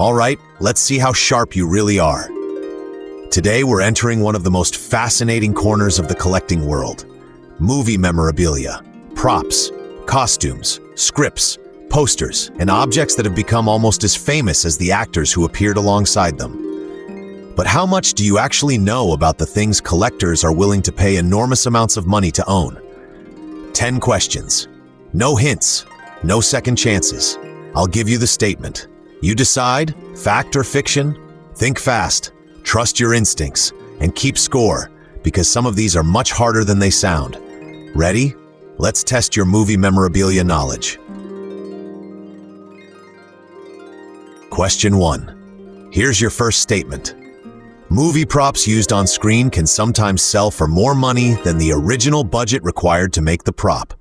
All right, let's see how sharp you really are. Today we're entering one of the most fascinating corners of the collecting world. Movie memorabilia, props, costumes, scripts, posters, and objects that have become almost as famous as the actors who appeared alongside them. But how much do you actually know about the things collectors are willing to pay enormous amounts of money to own? 10 questions. No hints, no second chances. I'll give you the statement. You decide, fact or fiction? Think fast, trust your instincts, and keep score, because some of these are much harder than they sound. Ready? Let's test your movie memorabilia knowledge. Question 1. Here's your first statement. Movie props used on screen can sometimes sell for more money than the original budget required to make the prop.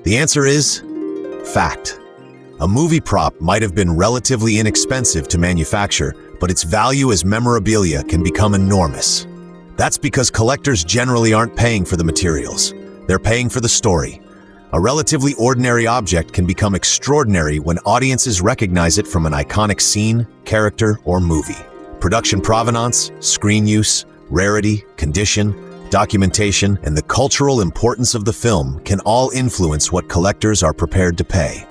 The answer is fact. A movie prop might have been relatively inexpensive to manufacture, but its value as memorabilia can become enormous. That's because collectors generally aren't paying for the materials. They're paying for the story. A relatively ordinary object can become extraordinary when audiences recognize it from an iconic scene, character, or movie. Production provenance, screen use, rarity, condition, documentation, and the cultural importance of the film can all influence what collectors are prepared to pay.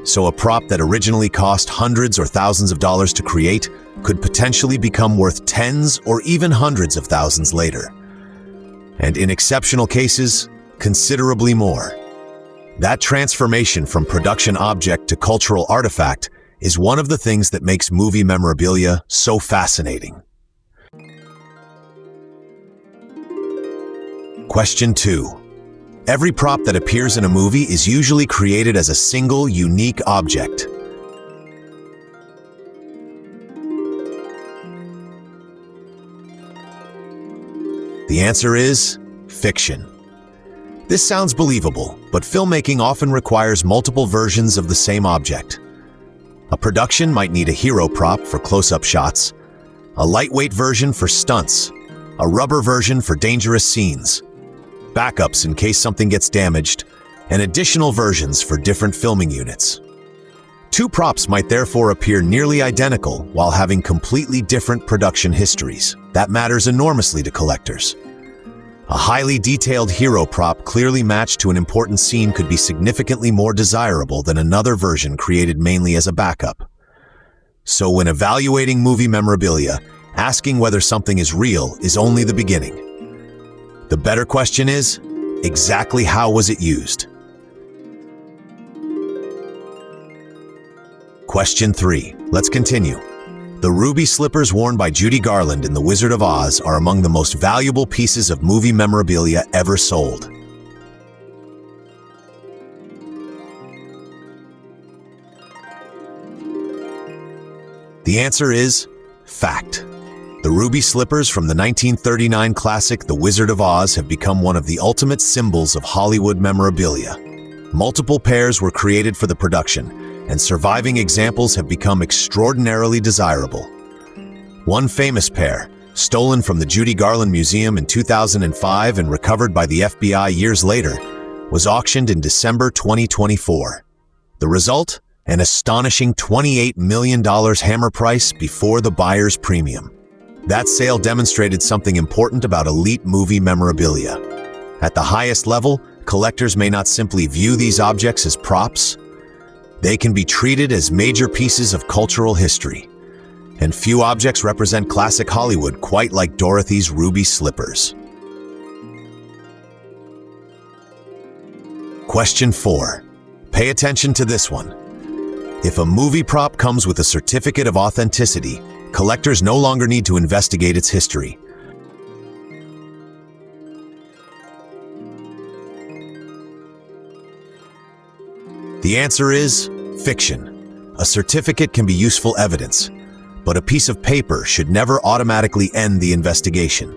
So a prop that originally cost hundreds or thousands of dollars to create could potentially become worth tens or even hundreds of thousands later. And in exceptional cases, considerably more. That transformation from production object to cultural artifact is one of the things that makes movie memorabilia so fascinating. Question 2. Every prop that appears in a movie is usually created as a single, unique object. The answer is fiction. This sounds believable, but filmmaking often requires multiple versions of the same object. A production might need a hero prop for close-up shots, a lightweight version for stunts, a rubber version for dangerous scenes, backups in case something gets damaged, and additional versions for different filming units. Two props might therefore appear nearly identical while having completely different production histories. That matters enormously to collectors. A highly detailed hero prop clearly matched to an important scene could be significantly more desirable than another version created mainly as a backup. So when evaluating movie memorabilia, asking whether something is real is only the beginning. The better question is, exactly how was it used? Question 3. Let's continue. The ruby slippers worn by Judy Garland in The Wizard of Oz are among the most valuable pieces of movie memorabilia ever sold. The answer is fact. The ruby slippers from the 1939 classic The Wizard of Oz have become one of the ultimate symbols of Hollywood memorabilia. Multiple pairs were created for the production, and surviving examples have become extraordinarily desirable. One famous pair, stolen from the Judy Garland Museum in 2005 and recovered by the FBI years later, was auctioned in December 2024. The result? An astonishing $28 million hammer price before the buyer's premium. That sale demonstrated something important about elite movie memorabilia. At the highest level, collectors may not simply view these objects as props. They can be treated as major pieces of cultural history. And few objects represent classic Hollywood quite like Dorothy's ruby slippers. Question 4. Pay attention to this one. If a movie prop comes with a certificate of authenticity, collectors no longer need to investigate its history. The answer is fiction. A certificate can be useful evidence, but a piece of paper should never automatically end the investigation.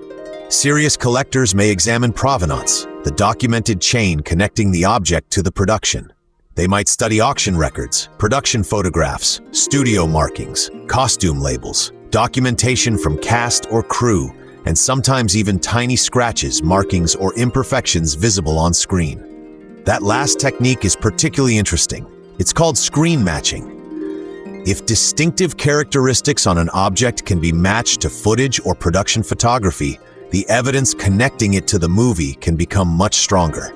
Serious collectors may examine provenance, the documented chain connecting the object to the production. They might study auction records, production photographs, studio markings, costume labels, documentation from cast or crew, and sometimes even tiny scratches, markings, or imperfections visible on screen. That last technique is particularly interesting. It's called screen matching. If distinctive characteristics on an object can be matched to footage or production photography, the evidence connecting it to the movie can become much stronger.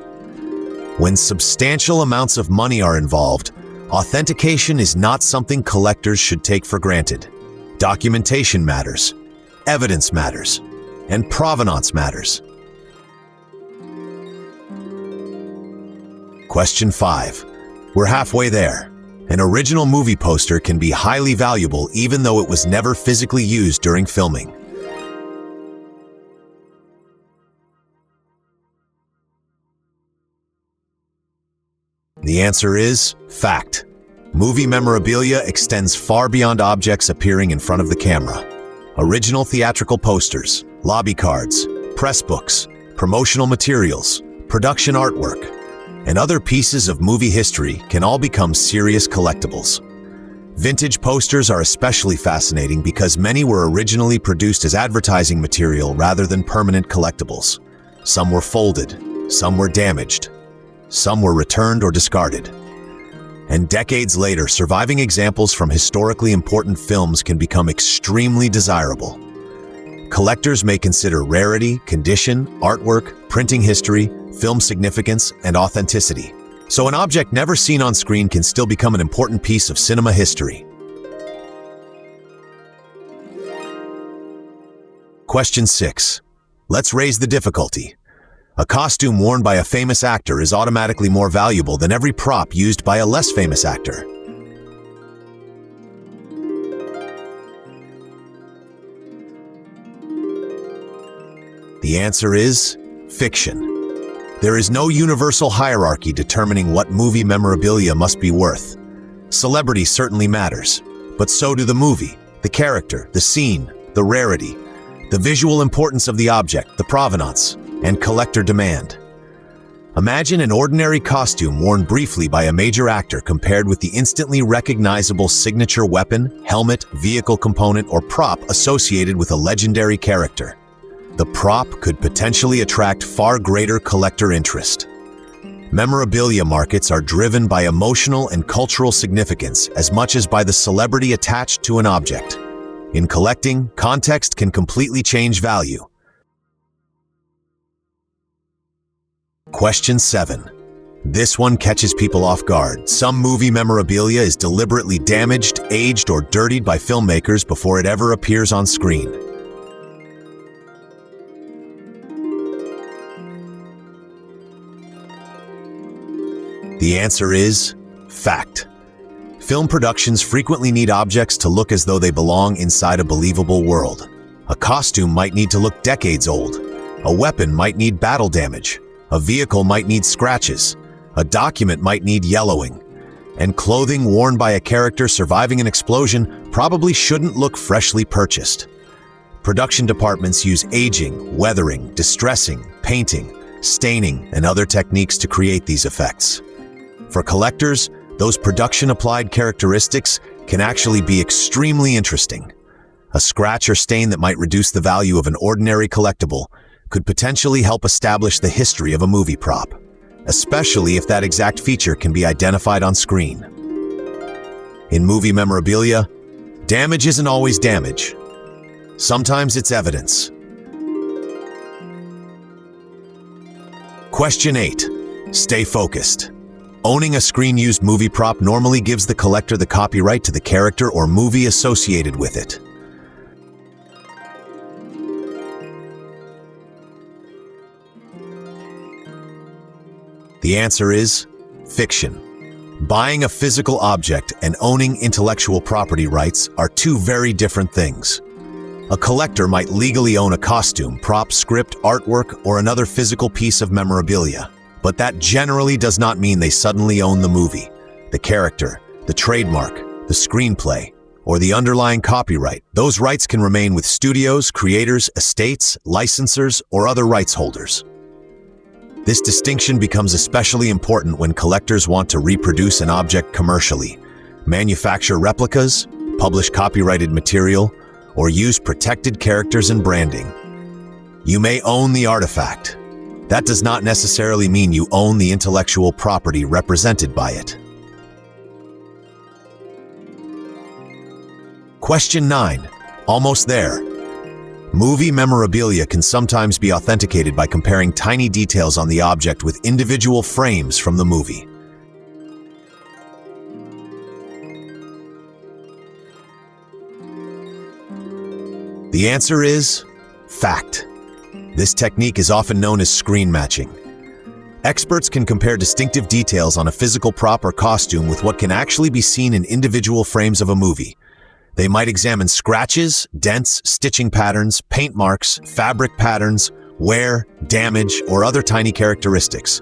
When substantial amounts of money are involved, authentication is not something collectors should take for granted. Documentation matters, evidence matters, and provenance matters. Question 5. We're halfway there. An original movie poster can be highly valuable even though it was never physically used during filming. The answer is fact. Movie memorabilia extends far beyond objects appearing in front of the camera. Original theatrical posters, lobby cards, press books, promotional materials, production artwork, and other pieces of movie history can all become serious collectibles. Vintage posters are especially fascinating because many were originally produced as advertising material rather than permanent collectibles. Some were folded, some were damaged, some were returned or discarded. And decades later, surviving examples from historically important films can become extremely desirable. Collectors may consider rarity, condition, artwork, printing history, film significance, and authenticity. So an object never seen on screen can still become an important piece of cinema history. Question 6. Let's raise the difficulty. A costume worn by a famous actor is automatically more valuable than every prop used by a less famous actor. The answer is fiction. There is no universal hierarchy determining what movie memorabilia must be worth. Celebrity certainly matters, but so do the movie, the character, the scene, the rarity, the visual importance of the object, the provenance, and collector demand. Imagine an ordinary costume worn briefly by a major actor compared with the instantly recognizable signature weapon, helmet, vehicle component, or prop associated with a legendary character. The prop could potentially attract far greater collector interest. Memorabilia markets are driven by emotional and cultural significance as much as by the celebrity attached to an object. In collecting, context can completely change value. Question 7. This one catches people off guard. Some movie memorabilia is deliberately damaged, aged, or dirtied by filmmakers before it ever appears on screen. The answer is fact. Film productions frequently need objects to look as though they belong inside a believable world. A costume might need to look decades old. A weapon might need battle damage. A vehicle might need scratches. A document might need yellowing. And clothing worn by a character surviving an explosion probably shouldn't look freshly purchased. Production departments use aging, weathering, distressing, painting, staining, and other techniques to create these effects. For collectors, those production-applied characteristics can actually be extremely interesting. A scratch or stain that might reduce the value of an ordinary collectible could potentially help establish the history of a movie prop, especially if that exact feature can be identified on screen. In movie memorabilia, damage isn't always damage. Sometimes it's evidence. Question 8. Stay focused. Owning a screen-used movie prop normally gives the collector the copyright to the character or movie associated with it. The answer is fiction. Buying a physical object and owning intellectual property rights are two very different things. A collector might legally own a costume, prop, script, artwork, or another physical piece of memorabilia. But that generally does not mean they suddenly own the movie, the character, the trademark, the screenplay, or the underlying copyright. Those rights can remain with studios, creators, estates, licensors, or other rights holders. This distinction becomes especially important when collectors want to reproduce an object commercially, manufacture replicas, publish copyrighted material, or use protected characters and branding. You may own the artifact. That does not necessarily mean you own the intellectual property represented by it. Question 9. Almost there. Movie memorabilia can sometimes be authenticated by comparing tiny details on the object with individual frames from the movie. The answer is fact. This technique is often known as screen matching. Experts can compare distinctive details on a physical prop or costume with what can actually be seen in individual frames of a movie. They might examine scratches, dents, stitching patterns, paint marks, fabric patterns, wear, damage, or other tiny characteristics.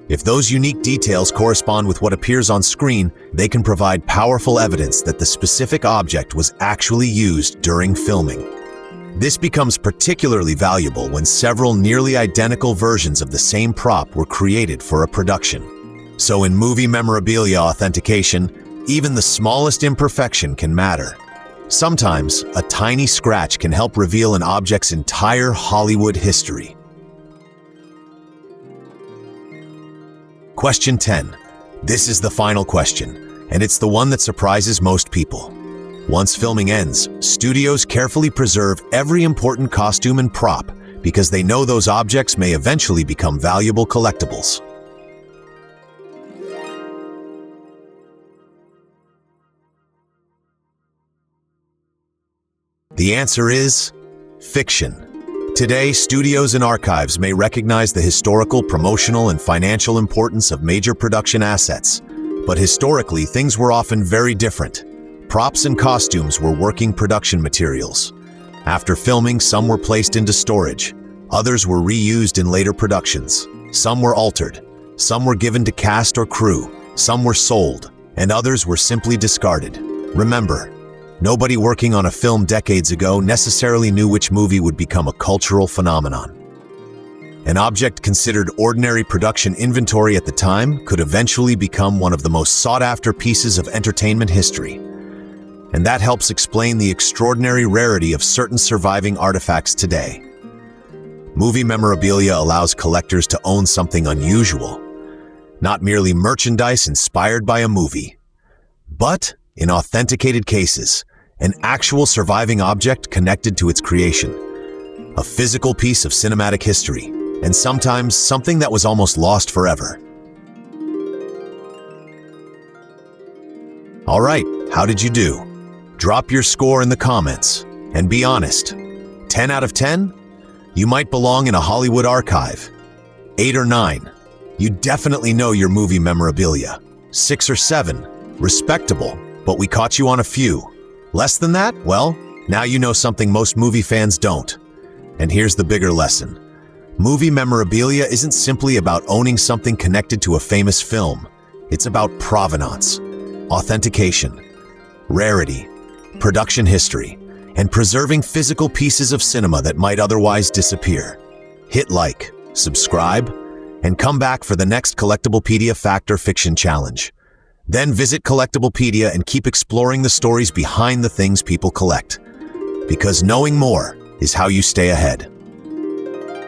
If those unique details correspond with what appears on screen, they can provide powerful evidence that the specific object was actually used during filming. This becomes particularly valuable when several nearly identical versions of the same prop were created for a production. So in movie memorabilia authentication, even the smallest imperfection can matter. Sometimes, a tiny scratch can help reveal an object's entire Hollywood history. Question 10. This is the final question, and it's the one that surprises most people. Once filming ends, studios carefully preserve every important costume and prop because they know those objects may eventually become valuable collectibles. The answer is fiction. Today, studios and archives may recognize the historical, promotional, and financial importance of major production assets, but historically, things were often very different. Props and costumes were working production materials. After filming, some were placed into storage. Others were reused in later productions. Some were altered. Some were given to cast or crew. Some were sold, and others were simply discarded. Remember, nobody working on a film decades ago necessarily knew which movie would become a cultural phenomenon. An object considered ordinary production inventory at the time could eventually become one of the most sought-after pieces of entertainment history. And that helps explain the extraordinary rarity of certain surviving artifacts today. Movie memorabilia allows collectors to own something unusual, not merely merchandise inspired by a movie, but, in authenticated cases, an actual surviving object connected to its creation, a physical piece of cinematic history, and sometimes something that was almost lost forever. All right, how did you do? Drop your score in the comments, and be honest. 10 out of 10? You might belong in a Hollywood archive. 8 or 9? You definitely know your movie memorabilia. 6 or 7? Respectable, but we caught you on a few. Less than that? Well, now you know something most movie fans don't. And here's the bigger lesson. Movie memorabilia isn't simply about owning something connected to a famous film. It's about provenance, authentication, rarity, production history, and preserving physical pieces of cinema that might otherwise disappear. Hit like, subscribe, and come back for the next Collectiblepedia Fact or Fiction Challenge. Then visit Collectiblepedia and keep exploring the stories behind the things people collect. Because knowing more is how you stay ahead.